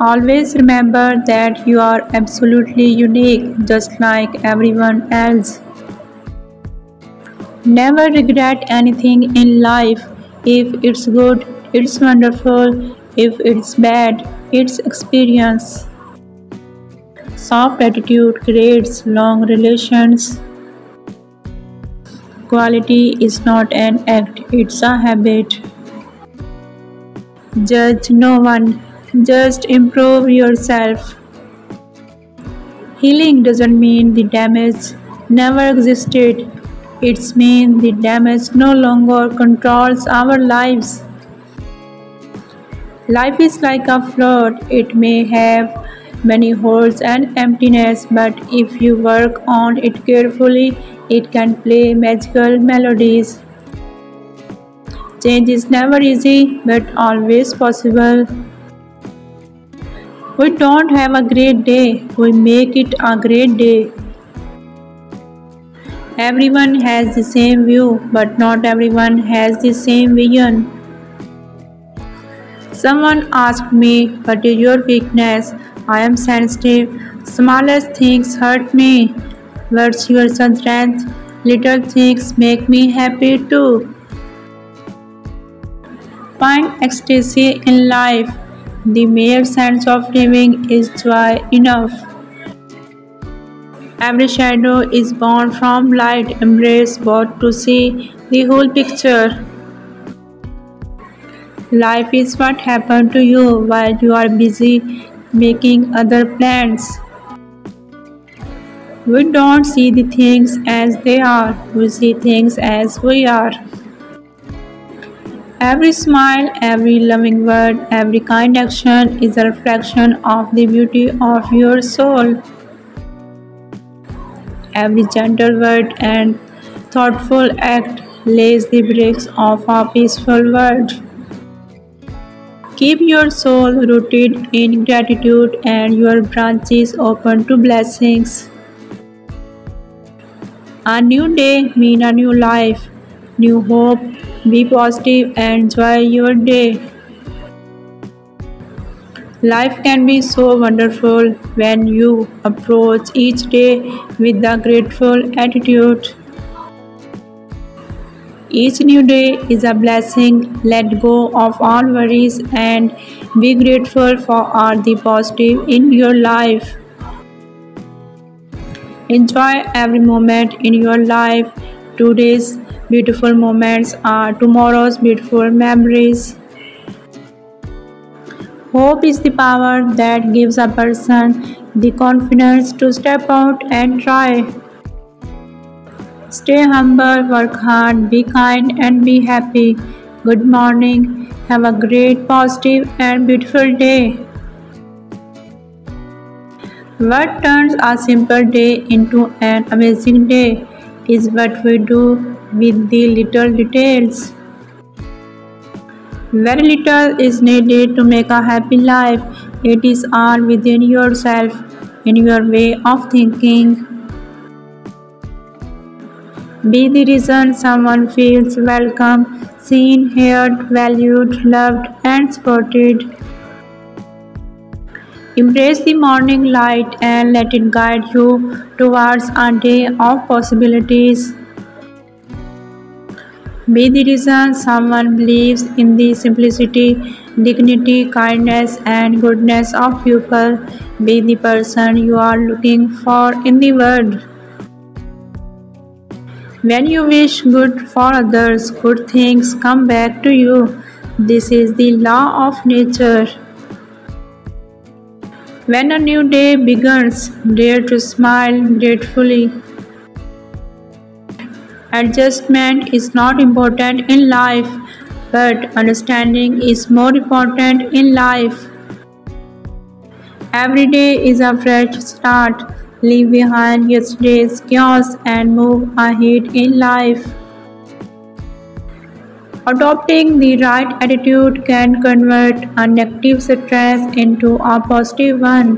Always remember that you are absolutely unique, just like everyone else. Never regret anything in life. If it's good, it's wonderful. If it's bad, it's experience. Soft attitude creates long relations. Quality is not an act, it's a habit. Judge no one, just improve yourself. Healing doesn't mean the damage never existed. It means the damage no longer controls our lives. Life is like a flood, it may have many holes and emptiness, but if you work on it carefully, it can play magical melodies. Change is never easy, but always possible. We don't have a great day, we make it a great day. Everyone has the same view, but not everyone has the same vision. Someone asked me, "What is your weakness?" I am sensitive. Smallest things hurt me. What's your strength? Little things make me happy too. Find ecstasy in life. The mere sense of living is joy enough. Every shadow is born from light. Embrace both to see the whole picture. Life is what happened to you while you are busy making other plans. We don't see the things as they are, we see things as we are. Every smile, every loving word, every kind action is a reflection of the beauty of your soul. Every gentle word and thoughtful act lays the bricks of a peaceful world. Keep your soul rooted in gratitude and your branches open to blessings. A new day means a new life, new hope. Be positive and enjoy your day. Life can be so wonderful when you approach each day with a grateful attitude. Each new day is a blessing. Let go of all worries and be grateful for all the positive in your life. Enjoy every moment in your life. Today's beautiful moments are tomorrow's beautiful memories. Hope is the power that gives a person the confidence to step out and try. Stay humble, work hard, be kind, and be happy. Good morning. Have a great, positive, and beautiful day. What turns a simple day into an amazing day is what we do with the little details. Very little is needed to make a happy life. It is all within yourself, in your way of thinking. Be the reason someone feels welcome, seen, heard, valued, loved, and supported. Embrace the morning light and let it guide you towards a day of possibilities. Be the reason someone believes in the simplicity, dignity, kindness, and goodness of people. Be the person you are looking for in the world. When you wish good for others, good things come back to you. This is the law of nature. When a new day begins, dare to smile gratefully. Adjustment is not important in life, but understanding is more important in life. Every day is a fresh start. Leave behind yesterday's chaos and move ahead in life. Adopting the right attitude can convert a negative stress into a positive one.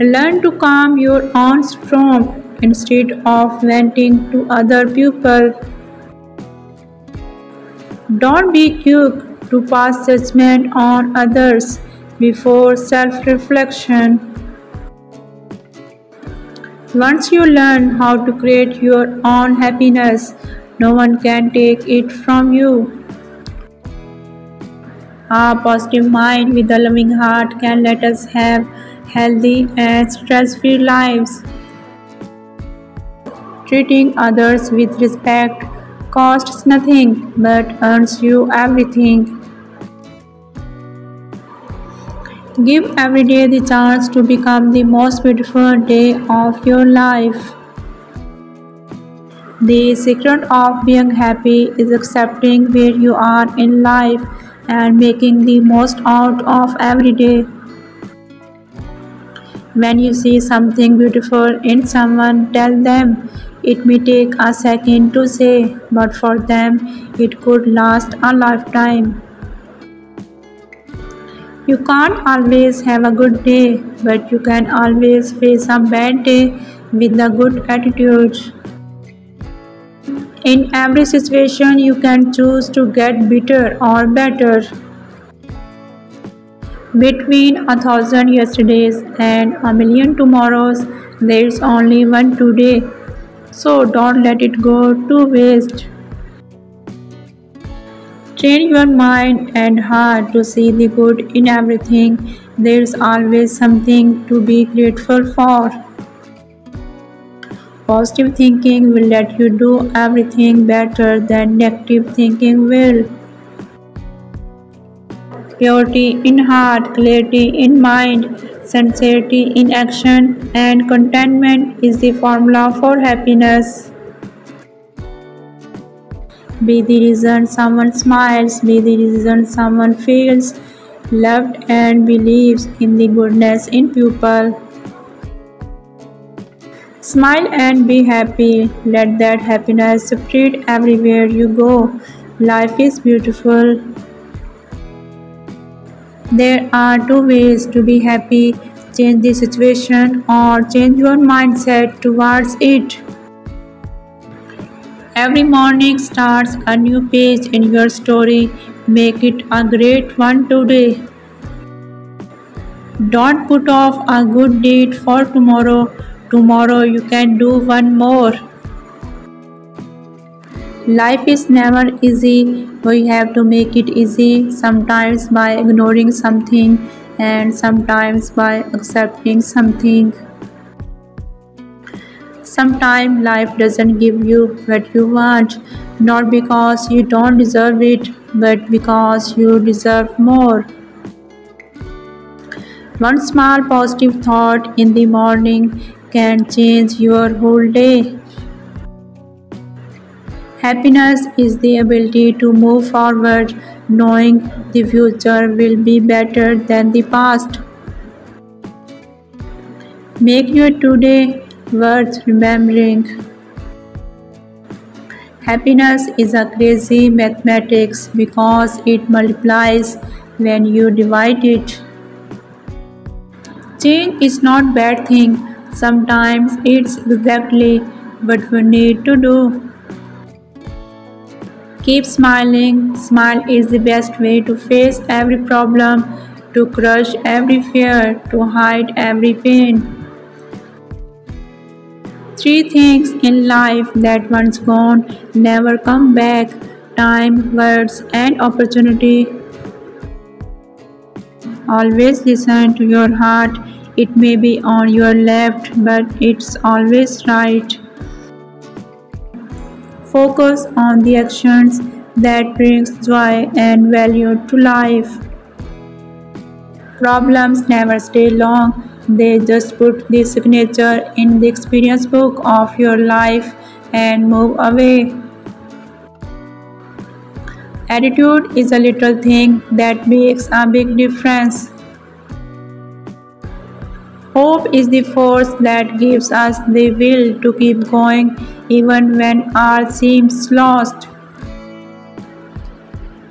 Learn to calm your own storm instead of venting to other people. Don't be quick to pass judgment on others before self-reflection. Once you learn how to create your own happiness, no one can take it from you. A positive mind with a loving heart can let us have healthy and stress-free lives. Treating others with respect costs nothing but earns you everything. Give every day the chance to become the most beautiful day of your life. The secret of being happy is accepting where you are in life and making the most out of every day. When you see something beautiful in someone, tell them. It may take a second to say, but for them it could last a lifetime. You can't always have a good day, but you can always face a bad day with a good attitude. In every situation, you can choose to get better or better. Between 1,000 yesterdays and a million tomorrows, there's only one today. So don't let it go to waste. Train your mind and heart to see the good in everything. There's always something to be grateful for. Positive thinking will let you do everything better than negative thinking will. Purity in heart, clarity in mind, sincerity in action, and contentment is the formula for happiness. Be the reason someone smiles, be the reason someone feels loved and believes in the goodness in people. Smile and be happy. Let that happiness spread everywhere you go. Life is beautiful. There are two ways to be happy: change the situation or change your mindset towards it. Every morning starts a new page in your story. Make it a great one today. Don't put off a good deed for tomorrow. Tomorrow you can do one more. Life is never easy. We have to make it easy, sometimes by ignoring something and sometimes by accepting something. Sometimes life doesn't give you what you want, not because you don't deserve it, but because you deserve more. One small positive thought in the morning can change your whole day. Happiness is the ability to move forward knowing the future will be better than the past. Make your today worth remembering. Happiness is a crazy mathematics because it multiplies when you divide it. Change is not bad thing. Sometimes it's exactly what we need to do. Keep smiling. Smile is the best way to face every problem, to crush every fear, to hide every pain. Three things in life that once gone never come back: time, words, and opportunity. Always listen to your heart. It may be on your left, but it's always right. Focus on the actions that brings joy and value to life. Problems never stay long. They just put the signature in the experience book of your life and move away. Attitude is a little thing that makes a big difference. Hope is the force that gives us the will to keep going even when all seems lost.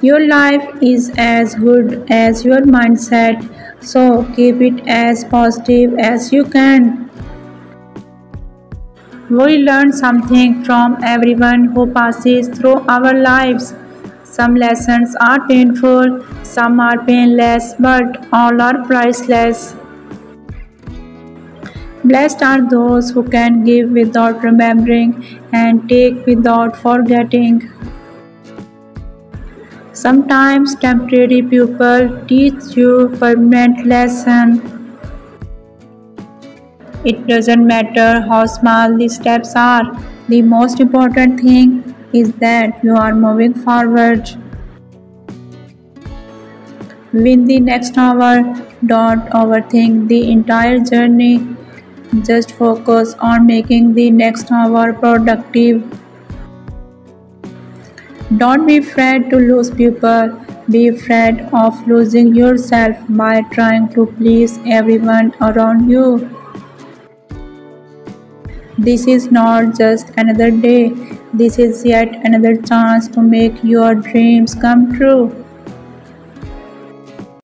Your life is as good as your mindset, so keep it as positive as you can. We learn something from everyone who passes through our lives. Some lessons are painful, some are painless, but all are priceless. Blessed are those who can give without remembering and take without forgetting. Sometimes temporary people teach you permanent lesson. It doesn't matter how small the steps are. The most important thing is that you are moving forward. Win the next hour. Don't overthink the entire journey. Just focus on making the next hour productive. Don't be afraid to lose people. Be afraid of losing yourself by trying to please everyone around you. This is not just another day. This is yet another chance to make your dreams come true.